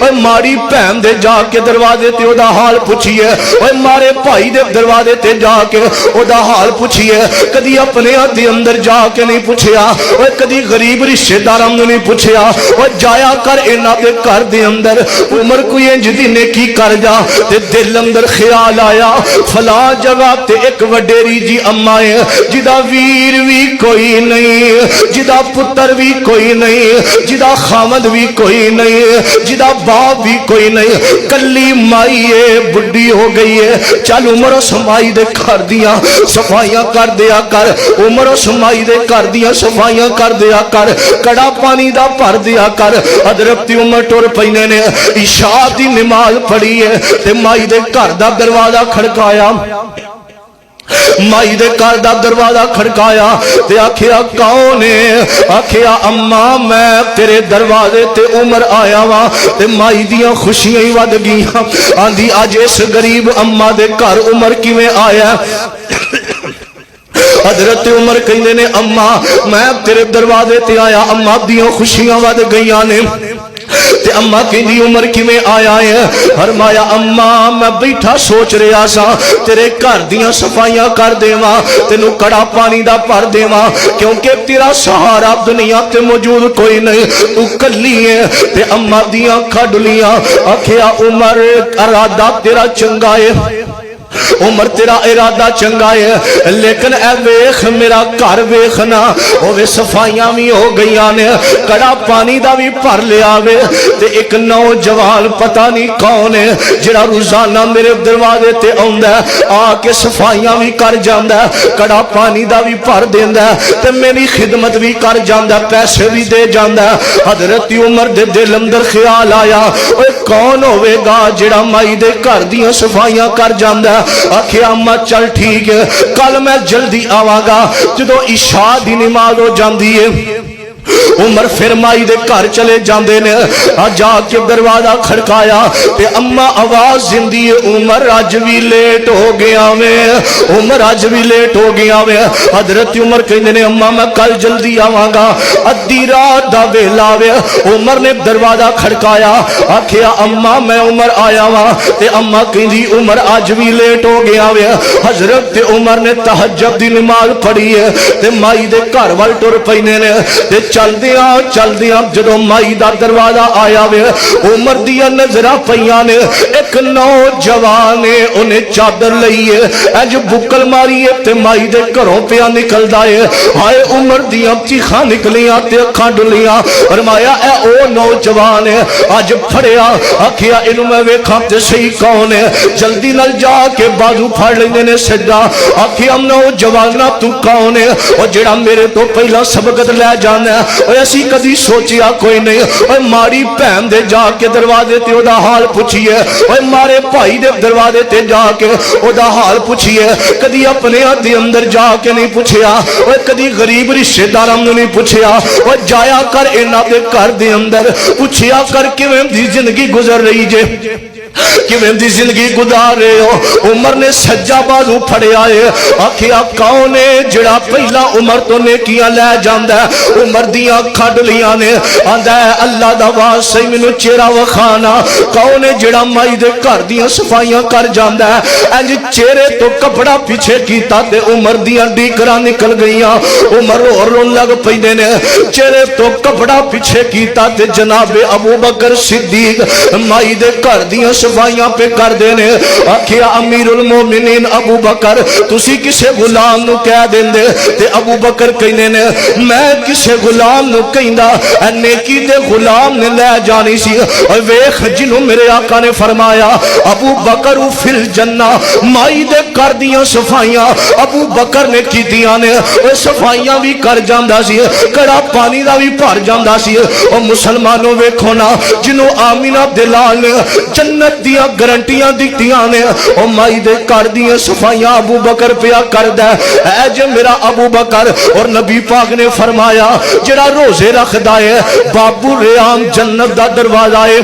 ओए माड़ी भैन दे जाके दरवाजे ते ओदा हाल पुछिए, ओए मारे भाई दे दरवाजे ते जाके ओदा हाल पुछिए। कदी अपने दे अंदर जाके नहीं पुछया, ओए कदी गरीब रिश्तेदारां नूं नहीं पुछया। ओए जाया कर इन्हां दे घर दे अंदर, उमर कोई इंज दी नेकी कर जा। ते दिल अंदर ख्याल आया फला जगह ते एक वडेरी जी अम्मा है जिदा वीर भी कोई नहीं, जिदा पुत्र भी कोई नहीं, जिदा खामद भी कोई नहीं, जिदा बाप भी कोई नहीं, कली माई है, बुढ़ी हो गई है। चल उमर उस माई दे घर दियां सफाइयां कर दिया कर, उमर उस माई दे घर दियां सफाइयां कर दिया कर, कड़ा पानी दा भर दिया कर। हजरत उमर टुर पैने ने इशा दी नमाज पढ़ी है ते माई दे घर दा दरवाजा खड़काया, माई दे घर दा दरवाजा खड़काया ते आखिया कौन है? आखिया अम्मा मैं तेरे दरवाजे ते उमर आया वा। ते माई दियां खुशियां ही वध गईयां, आंदी अज इस गरीब अम्मा दे घर उमर किवें आया? हजरत उमर कहंदे ने अम्मा मैं तेरे दरवाजे ते आया, अम्मा दियां खुशियां वध गईयां ने। ते अम्मा कहंदी उमर किवें आया है? फरमाया अम्मा मैं बैठा सोच रहा सा तेरे घर दियां सफाइयां कर देवां, तेनू कड़ा पानी दा भर देवां, क्योंकि तेरा सहारा दुनिया ते मौजूद कोई नहीं, तू कली है। ते अम्मा दियां अखां डुलियां, आखिया उमर इरादा तेरा चंगा है, उमर तेरा इरादा चंगा है, लेकिन ए वेख मेरा घर वेखना होवे सफाइयां भी हो गई ने, कड़ा पानी दा भी भर लिया वे। ते एक नौजवान पता नहीं कौन है जिहड़ा रोजाना मेरे दरवाजे ते आउंदा आके सफाइयां भी कर जांदा, कड़ा पानी दा भी भर देंदा ते मेरी खिदमत भी कर जांदा, पैसे भी दे जांदा। हजरत उमर दे दिल अंदर ख्याल आया ओए कौन होवेगा जिहड़ा माई दे घर दियां सफाइयां कर जांदा? आखिया अम्मा चल ठीक है, कल मैं जल्दी आवागा। जदों इशा दी नमाज हो जाती है उमर फिर माई दे घर चले जाते ने, जाके दरवाजा खड़काया ते अम्मा आवाज दिंदी है उमर अज भी लेट हो गया वे, उमर अज भी लेट हो गया वे। हजरत उमर कहंदे ने अम्मा मैं कल जल्दी आवांगा, अद्धी रात दा वेला वे। उमर ने दरवाजा खड़काया, आखिया अम्मा मैं उमर आया वा। ते अम्मा कहंदी उमर अज भी लेट हो गया वे। हजरत उमर ने तहज्जुद दी नमाज पढ़ी है ते माई दे घर वाल टुर पैने ने। ते चलदियां चलदियां जदों माई दा दरवाजा आया वे, उमर दियां नजरां पईयां ने, एक नौजवान ने उन्हें चादर लई है अज बुकल मारी है ते माई दे घरों पिया निकलदा है। हाय उमर दियां चीखां निकलियां ते अखां डुलियां। फरमाया ए ओ नौजवान है अज फड़िया, आखिया इनू मैं वेखां ते सही कौन है? जल्दी नाल जाके बाजू फड़ लैंदे ने सज्जा। आखिया नौजवाना तू कौन है? और जेड़ा मेरे तो पहला सबकत लै जाना असी कदी सोचिया कोई नहीं। ओए माड़ी भैन दे जाके दरवाजे ते ओदा हाल पुछिए, ओए मारे भाई दे दरवाजे ते जाके ओदा हाल पुछिए। कदी अपने दे अंदर जाके नहीं पुछया, ओए कदी गरीब रिश्तेदारां नूं नहीं पुछया। ओए जाया कर इन्हां दे घर दे अंदर, पुछया कर किवें दी जिंदगी गुजर रही जे, किवें दी जिंदगी गुजार रहे हो। उमर ने सज्जा बाजू फड़िया है, आखिया कौन है जिहड़ा पहला उमर तो नेकियां लै जांदा? उमर दियां अखां डुलियां ने, आंदा है अल्लाह दा वास्ता मैनू चेहरा वखाना, कौन है जिहड़ा माई दे घर दियां सफाइयां कर जांदा है? इंज चेहरे तो कपड़ा पीछे कीता ते उमर दियां डीकरां निकल गईयां। उमर रोन लग पैंदे ने, चेहरे तो कपड़ा पीछे कीता ते जनाबे अबू बकर सिद्दीक माई दे घर दियां सफाइयां पे कर देने। आखिया अमीरुल मोमिनीन अबू बकर तुसी किसे गुलाम नू कह देंदे? ते अबू बकर कहने ने मैं किसे गुलाम नू कहंदा, नेकी दे गुलाम ने लै जानी सी। और वेख जिन्हों मेरे आका ने फरमाया अबू बकर फिल जन्ना, माई दे घर दियां सफाइयां अबू बकर ने कीतियां ने। ओए सफाइयां भी कर जांदा सी, कड़ा पानी दा भी भर जांदा सी। ओ मुसलमानों वेखो ना जिन्हों आमीना दिलाल ने जन्नत दियां गारंटियां दित्तियां ने, ओ माई दे घर दियां सफाइयां अबू बकर पिया करदा है जे मेरा अबू बकर। और नबी पाक ने फरमाया जेड़ा रोजे रखदा है बाबू रेयान जन्नत दा दरवाजा है।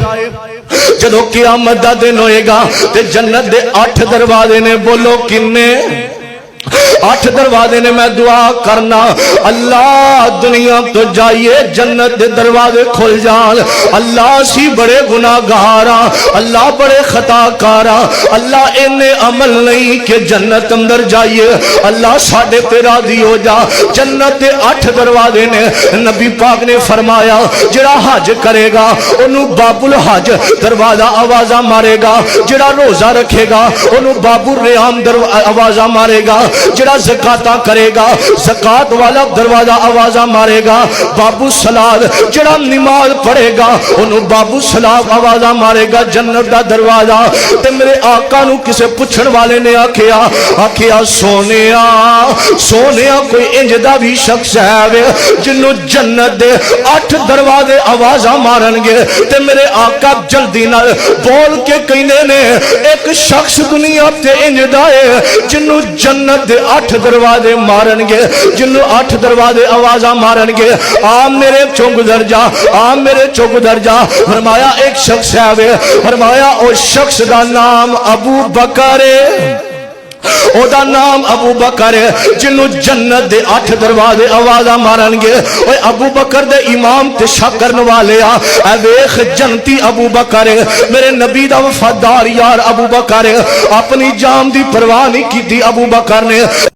जदों क़यामत दा दिन होएगा ते जन्नत दे 8 दरवाजे ने, बोलो किन्ने? 8 दरवाजे ने मैं दुआ करना अल्लाह दुनिया तो जाइए जन्नत दे दरवाजे खुल जान। अल्लाह सी बड़े गुनाहगार अल्लाह बड़े खताकार अल्लाह इन्ने अमल नहीं कि जन्नत अंदर जाइए अल्लाह साडे ते राजी हो जा। जन्नत दे 8 दरवाजे ने नबी पाक ने फरमाया जिहड़ा हज करेगा ओनू बाबुल हज दरवाजा आवाजा मारेगा, जिहड़ा रोजा रखेगा ओनू बाबुल रियाम आवाजा मारेगा, जिहड़ा ज़काता करेगा ज़कात वाला दरवाजा आवाजा मारेगा, बाबू सलाद जिहड़ा नमाज पढ़ेगा ओनू बाबू सलाद आवाजा मारेगा जन्नत दा दरवाजा। ते मेरे आका नू किसे पुछण वाले ने आखिया सोनिया सोनिया कोई इंज दा भी शख्स है जिन्नू जन्नत दे 8 दरवाजे आवाजा मारनगे। ते मेरे आका जल्दी नाल बोल के कहने ने एक शख्स दुनिया ते इंज दा है जिन्नू जन्नत दे 8 दरवाजे मारनगे, जिन्नू 8 दरवाजे आवाजा मारनगे। आ मेरे चो गुजर जा, आ मेरे चो गुजर जा। फरमाया एक शख्स है, फरमाया उस शख्स का नाम अबू बकर है, ओदा नाम अबू बकर है जिन्नू जन्नत दे 8 दरवाजे आवाजा मारनगे। ओए अबू बकर दे इमाम ते शक करन वाले आ वेख जन्नती अबू बकर है, मेरे नबी दा वफादार यार अबू बकर है, अपनी जान दी परवाह नहीं की अबू बकर ने।